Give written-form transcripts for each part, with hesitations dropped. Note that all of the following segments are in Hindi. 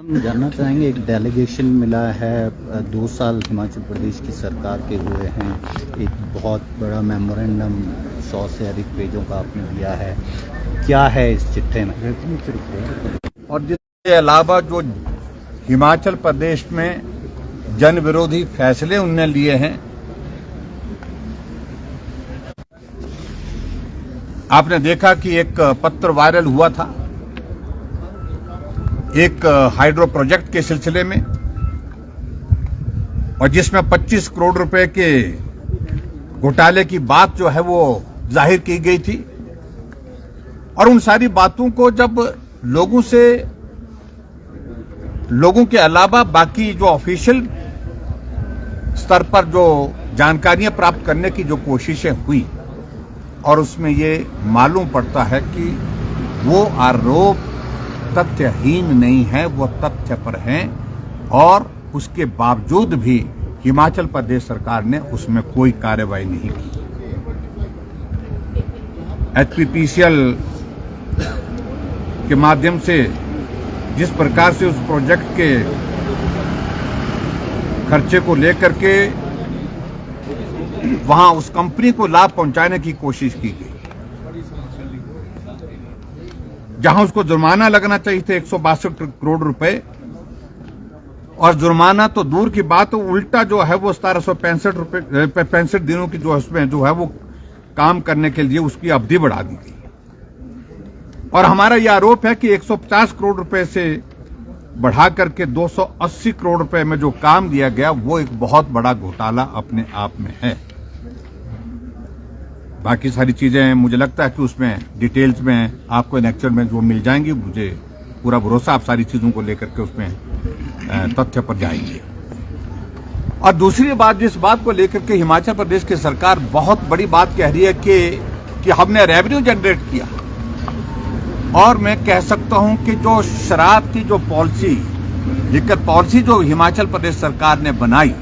हम जानना चाहेंगे, एक डेलीगेशन मिला है 2 साल हिमाचल प्रदेश की सरकार के हुए हैं, एक बहुत बड़ा मेमोरेंडम 100 से अधिक पेजों का आपने दिया है, क्या है इस चिट्ठे में? और जिसके अलावा जो हिमाचल प्रदेश में जन विरोधी फैसले उनने लिए हैं, आपने देखा कि एक पत्र वायरल हुआ था एक हाइड्रो प्रोजेक्ट के सिलसिले में, और जिसमें 25 करोड़ रुपए के घोटाले की बात जो है वो जाहिर की गई थी। और उन सारी बातों को जब लोगों के अलावा बाकी जो ऑफिशियल स्तर पर जो जानकारियां प्राप्त करने की जो कोशिशें हुई, और उसमें ये मालूम पड़ता है कि वो आरोप तथ्यहीन नहीं है, वो तथ्य पर हैं, और उसके बावजूद भी हिमाचल प्रदेश सरकार ने उसमें कोई कार्रवाई नहीं की। एचपीपीसीएल के माध्यम से जिस प्रकार से उस प्रोजेक्ट के खर्चे को लेकर के वहां उस कंपनी को लाभ पहुंचाने की कोशिश की गई, जहां उसको जुर्माना लगना चाहिए था 162 करोड़ रुपए, और जुर्माना तो दूर की बात, उल्टा जो है वो 1765 दिनों की जो उसमें जो है वो काम करने के लिए उसकी अवधि बढ़ा दी गई। और हमारा यह आरोप है कि 150 करोड़ रुपए से बढ़ा करके 280 करोड़ रुपए में जो काम दिया गया वो एक बहुत बड़ा घोटाला अपने आप में है। बाकी सारी चीजें मुझे लगता है कि उसमें डिटेल्स में आपको लेक्चर में जो मिल जाएंगी, मुझे पूरा भरोसा आप सारी चीजों को लेकर के उसमें तथ्य पर जाएंगे। और दूसरी बात, जिस बात को लेकर के हिमाचल प्रदेश की सरकार बहुत बड़ी बात कह रही है कि हमने रेवेन्यू जनरेट किया, और मैं कह सकता हूं कि जो शराब की जो पॉलिसी जो हिमाचल प्रदेश सरकार ने बनाई,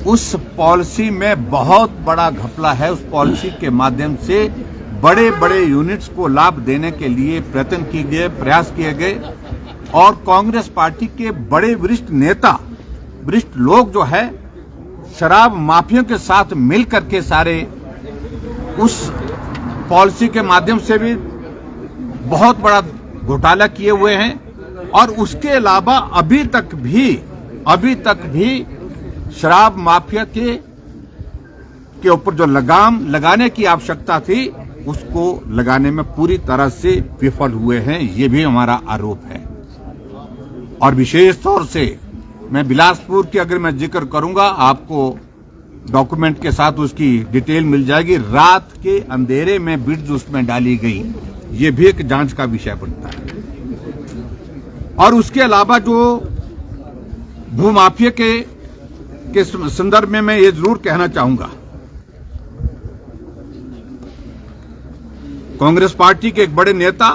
उस पॉलिसी में बहुत बड़ा घपला है। उस पॉलिसी के माध्यम से बड़े बड़े यूनिट्स को लाभ देने के लिए प्रयास किए गए, और कांग्रेस पार्टी के बड़े वरिष्ठ लोग जो है शराब माफियों के साथ मिलकर के सारे उस पॉलिसी के माध्यम से भी बहुत बड़ा घोटाला किए हुए हैं। और उसके अलावा अभी तक भी शराब माफिया के ऊपर जो लगाम लगाने की आवश्यकता थी, उसको लगाने में पूरी तरह से विफल हुए हैं, ये भी हमारा आरोप है। और विशेष तौर से मैं बिलासपुर की अगर मैं जिक्र करूंगा, आपको डॉक्यूमेंट के साथ उसकी डिटेल मिल जाएगी। रात के अंधेरे में बिड्स उसमें डाली गई, ये भी एक जांच का विषय बनता है। और उसके अलावा जो भूमाफिया के संदर्भ में मैं ये जरूर कहना चाहूंगा, कांग्रेस पार्टी के एक बड़े नेता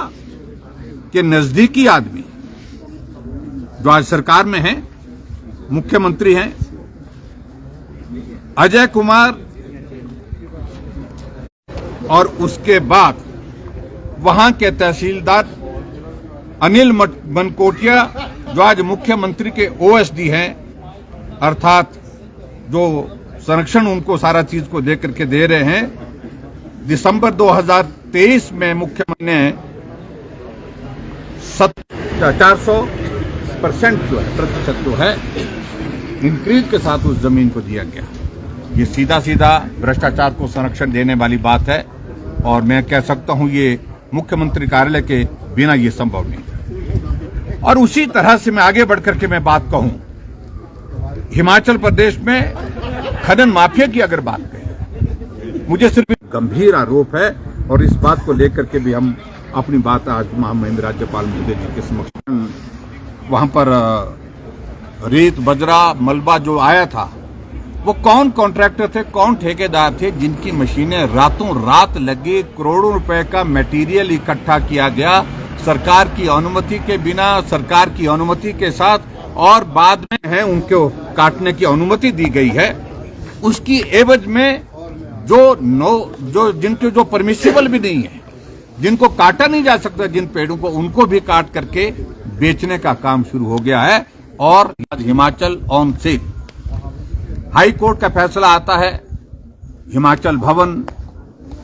के नजदीकी आदमी जो आज सरकार में हैं, मुख्यमंत्री हैं, अजय कुमार, और उसके बाद वहां के तहसीलदार अनिल मनकोटिया, जो आज मुख्यमंत्री के ओएसडी हैं, अर्थात जो संरक्षण उनको सारा चीज को दे करके दे रहे हैं। दिसंबर 2023 में मुख्यमंत्री ने 400% प्रतिशत जो है इंक्रीज के साथ उस जमीन को दिया गया। ये सीधा भ्रष्टाचार को संरक्षण देने वाली बात है, और मैं कह सकता हूं ये मुख्यमंत्री कार्यालय के बिना ये संभव नहीं। और उसी तरह से मैं आगे बढ़कर के मैं बात कहूं, हिमाचल प्रदेश में खनन माफिया की अगर बात करें, मुझे सिर्फ गंभीर आरोप है, और इस बात को लेकर के भी हम अपनी बात आज महामहिम राज्यपाल महोदय जी के समक्ष, वहां पर रेत बजरा मलबा जो आया था, वो कौन कॉन्ट्रैक्टर थे, कौन ठेकेदार थे, जिनकी मशीनें रातों रात लगी, करोड़ों रुपए का मटेरियल इकट्ठा किया गया सरकार की अनुमति के बिना, सरकार की अनुमति के साथ, और बाद में है उनको काटने की अनुमति दी गई है। उसकी एवज में जो जिनके जो परमिसिबल भी नहीं है, जिनको काटा नहीं जा सकता, जिन पेड़ों को, उनको भी काट करके बेचने का काम शुरू हो गया है। और Himachal on sale, high court का फैसला आता है, हिमाचल भवन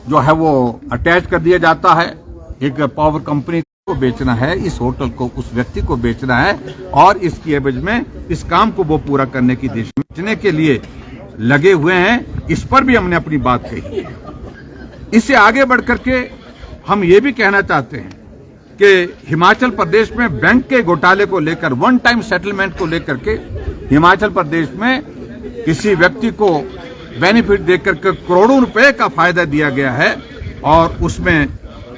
जो है वो अटैच कर दिया जाता है। एक पावर कंपनी को बेचना है, इस होटल को उस व्यक्ति को बेचना है, और इसकी एवज में इस काम को वो पूरा करने की देश में बेचने के लिए लगे हुए हैं। इस पर भी हमने अपनी बात कही है। इससे आगे बढ़ करके हम ये भी कहना चाहते हैं कि हिमाचल प्रदेश में बैंक के घोटाले को लेकर, वन टाइम सेटलमेंट को लेकर के हिमाचल प्रदेश में किसी व्यक्ति को बेनिफिट देकर के करोड़ों रुपए का फायदा दिया गया है। और उसमें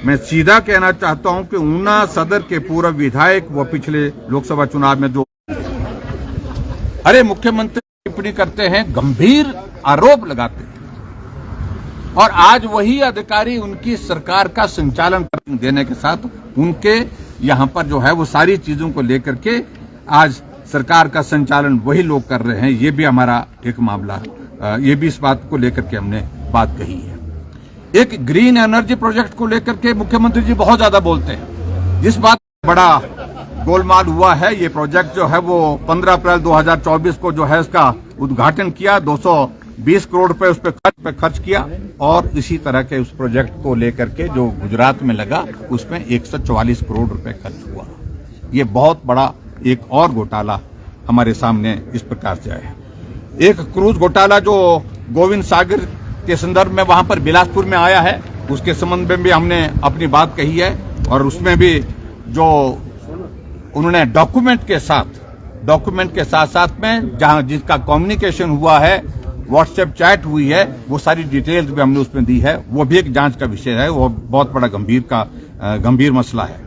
मैं सीधा कहना चाहता हूं कि ऊना सदर के पूर्व विधायक वो पिछले लोकसभा चुनाव में जो मुख्यमंत्री टिप्पणी करते हैं, गंभीर आरोप लगाते हैं, और आज वही अधिकारी उनकी सरकार का संचालन देने के साथ उनके यहां पर जो है वो सारी चीजों को लेकर के आज सरकार का संचालन वही लोग कर रहे हैं। ये भी हमारा एक मामला, ये भी इस बात को लेकर के हमने बात कही है। एक ग्रीन एनर्जी प्रोजेक्ट को लेकर के मुख्यमंत्री जी बहुत ज्यादा बोलते हैं। जिस बात बड़ा गोलमाल हुआ है, ये प्रोजेक्ट जो है वो 15 अप्रैल 2024 को जो है इसका उद्घाटन किया, 220 करोड़ रुपए उस पर खर्च किया, और इसी तरह के उस प्रोजेक्ट को लेकर के जो गुजरात में लगा उसमें 144 करोड़ रुपए खर्च हुआ। ये बहुत बड़ा एक और घोटाला हमारे सामने इस प्रकार से आया है। एक क्रूज घोटाला जो गोविंद सागर के संदर्भ में वहां पर बिलासपुर में आया है, उसके संबंध में भी हमने अपनी बात कही है। और उसमें भी जो उन्होंने डॉक्यूमेंट के साथ साथ में जहां जिसका कम्युनिकेशन हुआ है, व्हाट्सएप चैट हुई है, वो सारी डिटेल्स भी हमने उसमें दी है। वो भी एक जांच का विषय है, वो बहुत बड़ा गंभीर मसला है।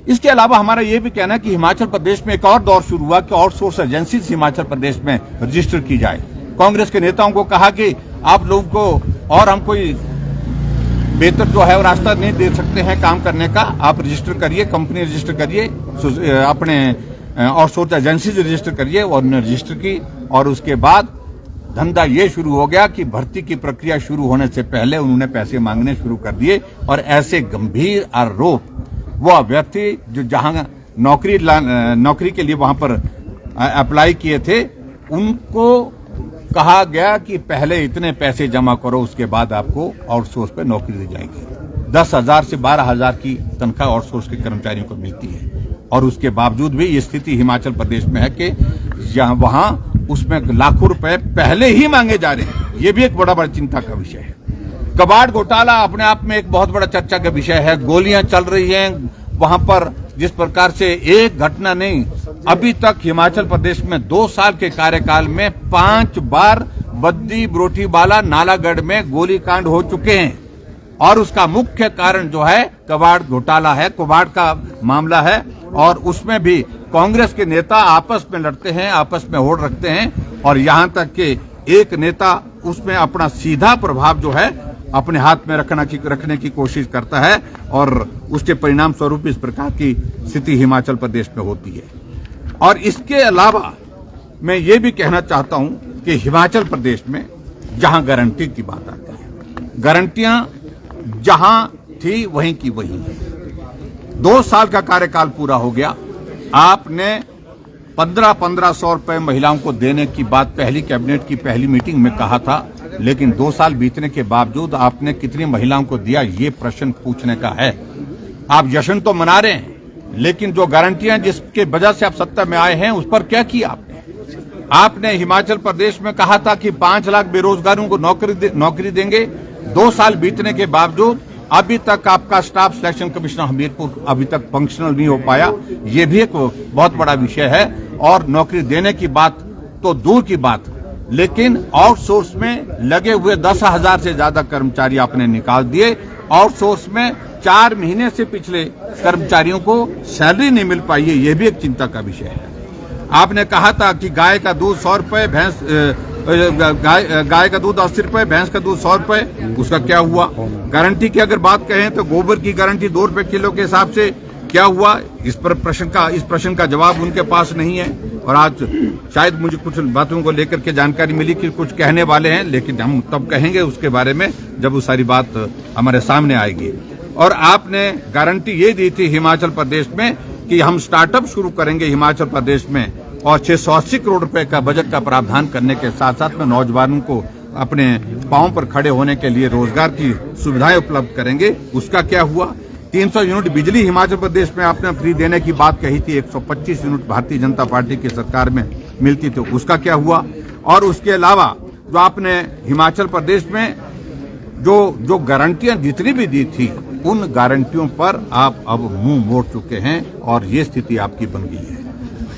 इसके अलावा हमारा ये भी कहना है कि हिमाचल प्रदेश में एक और दौर शुरू हुआ कि आउटसोर्स एजेंसी हिमाचल प्रदेश में रजिस्टर की जाए। कांग्रेस के नेताओं को कहा कि आप लोगों को और हम कोई बेहतर जो है रास्ता नहीं दे सकते हैं काम करने का, आप रजिस्टर करिए, कंपनी रजिस्टर करिए, अपने आउटसोर्स एजेंसी रजिस्टर करिए। और उन्होंने रजिस्टर की, और उसके बाद धंधा ये शुरू हो गया कि भर्ती की प्रक्रिया शुरू होने से पहले उन्होंने पैसे मांगने शुरू कर दिए। और ऐसे गंभीर आरोप, वो अभ्यर्थी जो जहां नौकरी के लिए वहां पर अप्लाई किए थे, उनको कहा गया कि पहले इतने पैसे जमा करो, उसके बाद आपको आउटसोर्स पे नौकरी दी जाएगी। 10,000 से 12,000 की तनख्वाह आउटसोर्स के कर्मचारियों को मिलती है, और उसके बावजूद भी ये स्थिति हिमाचल प्रदेश में है कि वहां उसमें लाखों रुपए पहले ही मांगे जा रहे हैं। ये भी एक बड़ा चिंता का विषय है। कबाड़ घोटाला अपने आप में एक बहुत बड़ा चर्चा का विषय है। गोलियां चल रही हैं वहां पर, जिस प्रकार से एक घटना नहीं, अभी तक हिमाचल प्रदेश में 2 साल के कार्यकाल में 5 बार बद्दी बरोटीवाला नालागढ़ में गोलीकांड हो चुके हैं। और उसका मुख्य कारण जो है कबाड़ घोटाला है, कबाड़ का मामला है। और उसमें भी कांग्रेस के नेता आपस में लड़ते हैं, आपस में होड़ रखते हैं, और यहां तक कि एक नेता उसमें अपना सीधा प्रभाव जो है अपने हाथ में रखने की कोशिश करता है, और उसके परिणाम स्वरूप इस प्रकार की स्थिति हिमाचल प्रदेश में होती है। और इसके अलावा मैं ये भी कहना चाहता हूं कि हिमाचल प्रदेश में जहां गारंटी की बात आती है, गारंटियां जहां थी वहीं की वहीं है। 2 साल का कार्यकाल पूरा हो गया, आपने 1500 रुपए महिलाओं को देने की बात पहली कैबिनेट की पहली मीटिंग में कहा था, लेकिन 2 साल बीतने के बावजूद आपने कितनी महिलाओं को दिया, ये प्रश्न पूछने का है। आप जश्न तो मना रहे हैं, लेकिन जो गारंटियां जिसके वजह से आप सत्ता में आए हैं, उस पर क्या किया आपने हिमाचल प्रदेश में कहा था कि 5 लाख बेरोजगारों को नौकरी देंगे। 2 साल बीतने के बावजूद अभी तक आपका स्टाफ सिलेक्शन कमिश्नर हमीरपुर अभी तक फंक्शनल नहीं हो पाया। ये भी एक बहुत बड़ा विषय है। और नौकरी देने की बात तो दूर की बात, लेकिन आउटसोर्स में लगे हुए 10,000 से ज्यादा कर्मचारी आपने निकाल दिए। आउटसोर्स में 4 महीने से पिछले कर्मचारियों को सैलरी नहीं मिल पाई है, यह भी एक चिंता का विषय है। आपने कहा था कि गाय का दूध 100 रुपए, गाय का दूध 80 रुपए, भैंस का दूध 100 रुपए, उसका क्या हुआ? गारंटी की अगर बात कहें तो गोबर की गारंटी 2 रुपए किलो के हिसाब से क्या हुआ? इस प्रश्न का जवाब उनके पास नहीं है। और आज शायद मुझे कुछ बातों को लेकर के जानकारी मिली कि कुछ कहने वाले हैं, लेकिन हम तब कहेंगे उसके बारे में जब वो सारी बात हमारे सामने आएगी। और आपने गारंटी ये दी थी हिमाचल प्रदेश में कि हम स्टार्टअप शुरू करेंगे हिमाचल प्रदेश में, और 680 करोड़ रुपए का बजट का प्रावधान करने के साथ साथ में नौजवानों को अपने पांव पर खड़े होने के लिए रोजगार की सुविधाएं उपलब्ध करेंगे। उसका क्या हुआ? 300 यूनिट बिजली हिमाचल प्रदेश में आपने फ्री देने की बात कही थी, 125 यूनिट भारतीय जनता पार्टी की सरकार में मिलती थी, उसका क्या हुआ? और उसके अलावा जो आपने हिमाचल प्रदेश में जो गारंटियां जितनी भी दी थी, उन गारंटियों पर आप अब मुंह मोड़ चुके हैं और ये स्थिति आपकी बन गई है।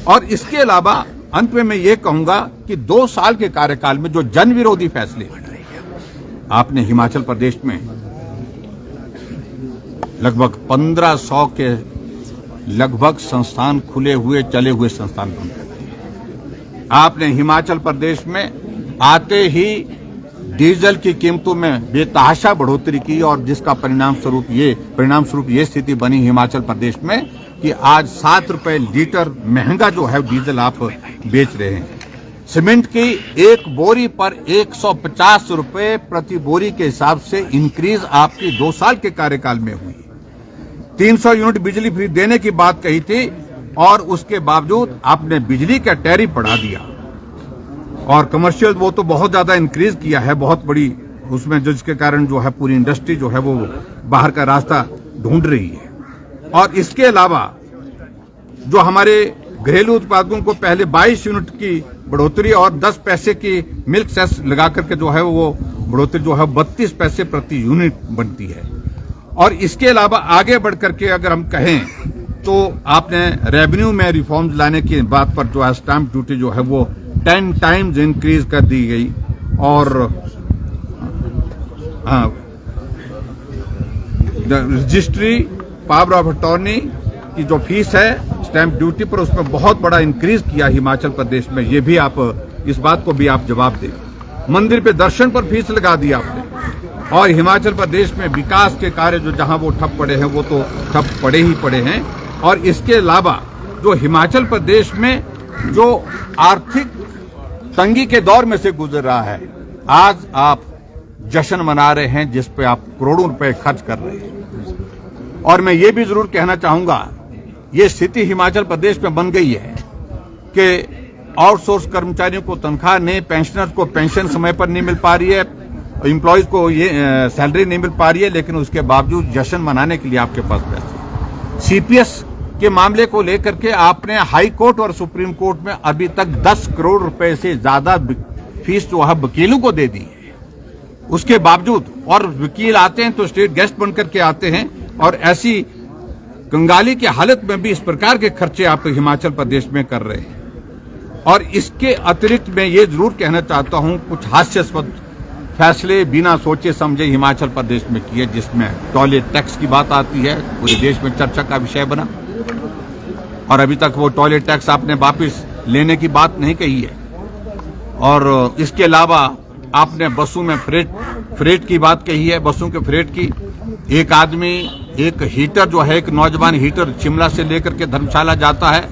और इसके अलावा अंत में मैं ये कहूंगा कि 2 साल के कार्यकाल में जो जन विरोधी फैसले आपने हिमाचल प्रदेश में लगभग 1500 के लगभग संस्थान खुले हुए चले हुए संस्थान बंद कर दिए। आपने हिमाचल प्रदेश में आते ही डीजल की कीमतों में बेतहाशा बढ़ोतरी की और जिसका परिणाम स्वरूप ये स्थिति बनी हिमाचल प्रदेश में कि आज 7 रुपए लीटर महंगा जो है डीजल आप बेच रहे हैं। सीमेंट की एक बोरी पर 150 रुपए प्रति बोरी के हिसाब से इंक्रीज आपकी 2 साल के कार्यकाल में हुई। 300 यूनिट बिजली फ्री देने की बात कही थी और उसके बावजूद आपने बिजली का टैरिफ बढ़ा दिया और कमर्शियल वो तो बहुत ज्यादा इंक्रीज किया है, बहुत बड़ी उसमें, जिसके कारण जो है पूरी इंडस्ट्री जो है वो बाहर का रास्ता ढूंढ रही है। और इसके अलावा जो हमारे घरेलू उत्पादकों को पहले 22 यूनिट की बढ़ोतरी और 10 पैसे की मिल्क सेस लगा करके जो है वो बढ़ोतरी जो है 32 पैसे प्रति यूनिट बनती है। और इसके अलावा आगे बढ़ करके अगर हम कहें तो आपने रेवेन्यू में रिफॉर्म्स लाने की बात पर जो है स्टैंप ड्यूटी जो है वो 10 टाइम्स इंक्रीज कर दी गई और रजिस्ट्री पावर ऑफ अटॉर्नी की जो फीस है स्टैंप ड्यूटी पर, उसमें बहुत बड़ा इंक्रीज किया हिमाचल प्रदेश में। ये भी आप इस बात को भी आप जवाब दें। मंदिर पे दर्शन पर फीस लगा दी आपने और हिमाचल प्रदेश में विकास के कार्य जो जहां वो ठप पड़े हैं वो तो ठप पड़े ही पड़े हैं। और इसके अलावा जो हिमाचल प्रदेश में जो आर्थिक तंगी के दौर में से गुजर रहा है, आज आप जश्न मना रहे हैं जिस पे आप करोड़ों रुपए खर्च कर रहे हैं। और मैं ये भी जरूर कहना चाहूंगा, ये स्थिति हिमाचल प्रदेश में बन गई है कि आउटसोर्स कर्मचारियों को तनख्वाह नहीं, पेंशनर्स को पेंशन समय पर नहीं मिल पा रही है, एम्प्लॉयज को ये सैलरी नहीं मिल पा रही है, लेकिन उसके बावजूद जश्न मनाने के लिए आपके पास पैसे। सीपीएस के मामले को लेकर के आपने हाई कोर्ट और सुप्रीम कोर्ट में अभी तक 10 करोड़ रुपए से ज्यादा फीस जो है वकीलों को दे दी है। उसके बावजूद, और वकील आते हैं तो स्टेट गेस्ट बनकर के आते हैं, और ऐसी कंगाली की हालत में भी इस प्रकार के खर्चे आप हिमाचल प्रदेश में कर रहे हैं। और इसके अतिरिक्त मैं ये जरूर कहना चाहता हूं, कुछ हास्यास्पद फैसले बिना सोचे समझे हिमाचल प्रदेश में किए, जिसमें टॉयलेट टैक्स की बात आती है, पूरे देश में चर्चा का विषय बना और अभी तक वो टॉयलेट टैक्स आपने वापस लेने की बात नहीं कही है। और इसके अलावा आपने बसों में फ्रेट की बात कही है, बसों के फ्रेट की। एक आदमी एक हीटर जो है, एक नौजवान हीटर शिमला से लेकर के धर्मशाला जाता है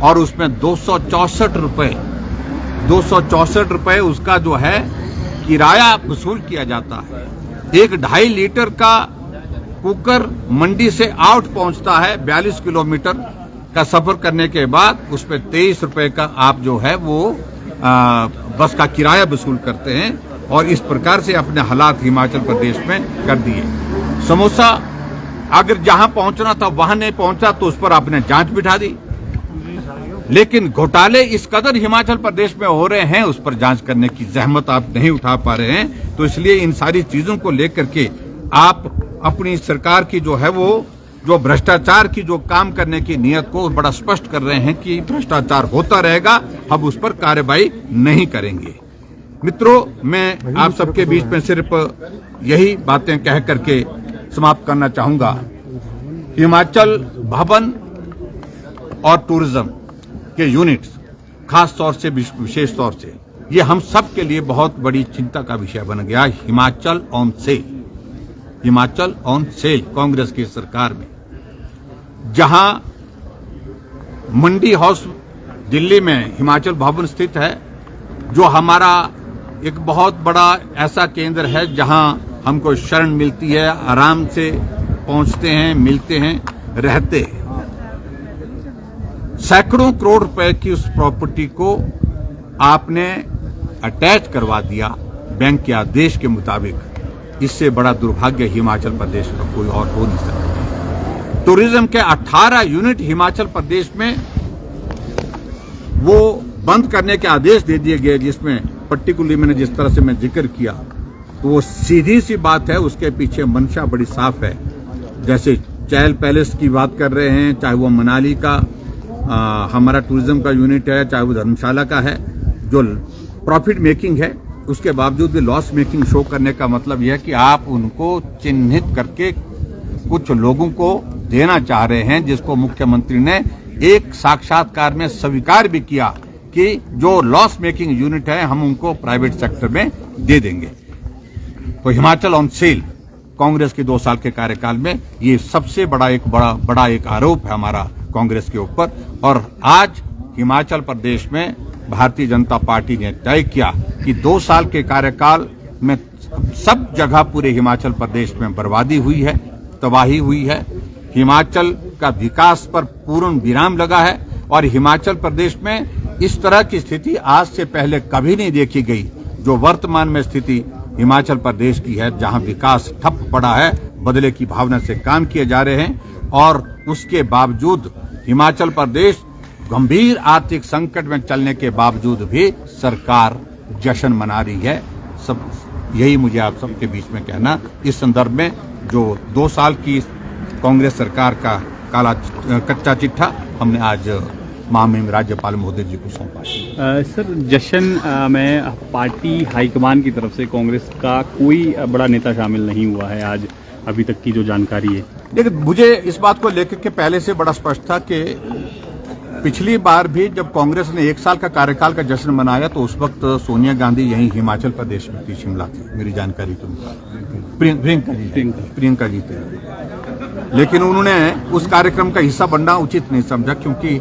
और उसमें 264 रुपए उसका जो है किराया वसूल किया जाता है। एक 2.5 लीटर का कुकर मंडी से आउट पहुंचता है, 42 किलोमीटर का सफर करने के बाद उस पर 23 रुपए का आप जो है वो बस का किराया वसूल करते हैं। और इस प्रकार से अपने हालात हिमाचल प्रदेश में कर दिए। समोसा अगर जहां पहुंचना था वहां नहीं पहुंचा तो उस पर आपने जांच बिठा दी, लेकिन घोटाले इस कदर हिमाचल प्रदेश में हो रहे हैं, उस पर जांच करने की जहमत आप नहीं उठा पा रहे हैं। तो इसलिए इन सारी चीजों को लेकर के आप अपनी सरकार की जो है वो जो भ्रष्टाचार की जो काम करने की नीयत को बड़ा स्पष्ट कर रहे हैं कि भ्रष्टाचार होता रहेगा, हम उस पर कार्रवाई नहीं करेंगे। मित्रों, मैं आप सबके बीच में सिर्फ यही बातें कह करके समाप्त करना चाहूंगा। हिमाचल भवन और टूरिज्म के यूनिट्स खास तौर से, विशेष तौर से ये हम सब के लिए बहुत बड़ी चिंता का विषय बन गया। हिमाचल ऑन सेल कांग्रेस की सरकार में, जहां मंडी हाउस दिल्ली में हिमाचल भवन स्थित है, जो हमारा एक बहुत बड़ा ऐसा केंद्र है जहां हमको शरण मिलती है, आराम से पहुंचते हैं, मिलते हैं, रहते हैं। सैकड़ों करोड़ रुपए की उस प्रॉपर्टी को आपने अटैच करवा दिया बैंक के आदेश के मुताबिक। इससे बड़ा दुर्भाग्य हिमाचल प्रदेश का कोई और हो नहीं सकता। टूरिज्म के 18 यूनिट हिमाचल प्रदेश में वो बंद करने के आदेश दे दिए गए, जिसमें पर्टिकुलरली मैंने जिस तरह से मैं जिक्र किया, तो वो सीधी सी बात है, उसके पीछे मंशा बड़ी साफ है। जैसे चहल पैलेस की बात कर रहे हैं, चाहे वो मनाली का हमारा टूरिज्म का यूनिट है, चाहे वो धर्मशाला का है, जो प्रॉफिट मेकिंग है, उसके बावजूद भी लॉस मेकिंग शो करने का मतलब यह है कि आप उनको चिन्हित करके कुछ लोगों को देना चाह रहे हैं, जिसको मुख्यमंत्री ने एक साक्षात्कार में स्वीकार भी किया कि जो लॉस मेकिंग यूनिट है हम उनको प्राइवेट सेक्टर में दे देंगे। तो हिमाचल ऑन सेल कांग्रेस के 2 साल के कार्यकाल में ये सबसे बड़ा एक आरोप है हमारा कांग्रेस के ऊपर। और आज हिमाचल प्रदेश में भारतीय जनता पार्टी ने तय किया कि 2 साल के कार्यकाल में सब जगह पूरे हिमाचल प्रदेश में बर्बादी हुई है, तबाही हुई है। हिमाचल का विकास पर पूर्ण विराम लगा है और हिमाचल प्रदेश में इस तरह की स्थिति आज से पहले कभी नहीं देखी गई, जो वर्तमान में स्थिति हिमाचल प्रदेश की है, जहां विकास ठप पड़ा है, बदले की भावना से काम किए जा रहे हैं। और उसके बावजूद हिमाचल प्रदेश गंभीर आर्थिक संकट में चलने के बावजूद भी सरकार जश्न मना रही है। सब यही मुझे आप सबके बीच में कहना, इस संदर्भ में जो 2 साल की कांग्रेस सरकार का कच्चा चिट्ठा हमने आज माननीय राज्यपाल महोदय जी को सौंपा। सर, जश्न में पार्टी हाईकमान की तरफ से कांग्रेस का कोई बड़ा नेता शामिल नहीं हुआ है आज अभी तक की जो जानकारी है। लेकिन मुझे इस बात को लेकर के पहले से बड़ा स्पष्ट था कि पिछली बार भी जब कांग्रेस ने 1 साल का कार्यकाल का जश्न मनाया तो उस वक्त सोनिया गांधी यहीं हिमाचल प्रदेश में थी, शिमला थी, मेरी जानकारी के मुताबिक प्रियंका जी थे। लेकिन उन्होंने उस कार्यक्रम का हिस्सा बनना उचित नहीं समझा, क्योंकि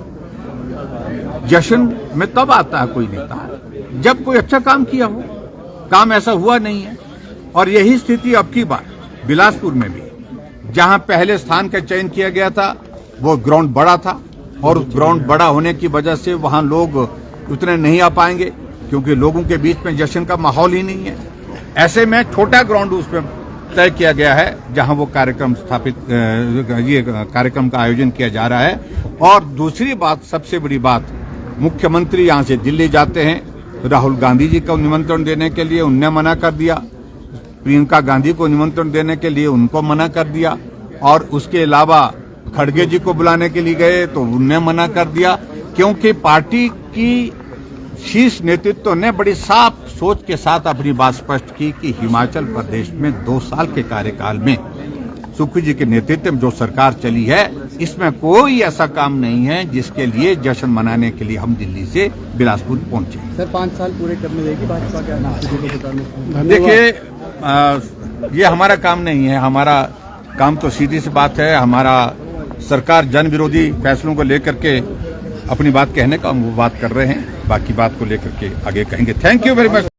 जश्न में तब आता है कोई नेता जब कोई अच्छा काम किया हो। काम ऐसा हुआ नहीं है और यही स्थिति अब की बार बिलासपुर में भी, जहां पहले स्थान का चयन किया गया था वो ग्राउंड बड़ा था और उस ग्राउंड बड़ा होने की वजह से वहां लोग उतने नहीं आ पाएंगे, क्योंकि लोगों के बीच में जश्न का माहौल ही नहीं है। ऐसे में छोटा ग्राउंड उसमें तय किया गया है जहां वो कार्यक्रम ये कार्यक्रम का आयोजन किया जा रहा है। और दूसरी बात, सबसे बड़ी बात, मुख्यमंत्री यहां से दिल्ली जाते हैं, राहुल गांधी जी को निमंत्रण देने के लिए उनने मना कर दिया, प्रियंका गांधी को निमंत्रण देने के लिए उनको मना कर दिया, और उसके अलावा खड़गे जी को बुलाने के लिए गए तो उनने मना कर दिया, क्योंकि पार्टी की शीर्ष नेतृत्व ने बड़ी साफ सोच के साथ अपनी बात स्पष्ट की कि हिमाचल प्रदेश में 2 साल के कार्यकाल में सुखी जी के नेतृत्व में जो सरकार चली है, इसमें कोई ऐसा काम नहीं है जिसके लिए जश्न मनाने के लिए हम दिल्ली से बिलासपुर पहुंचे। सर, 5 साल पूरे करने देगी भाजपा क्या नाम? देखिए, ये हमारा काम नहीं है। हमारा काम तो सीधी सी बात है, हमारा सरकार जन विरोधी फैसलों को लेकर के अपनी बात कहने का हम वो बात कर रहे हैं, बाकी बात को लेकर के आगे कहेंगे। Thank you very much.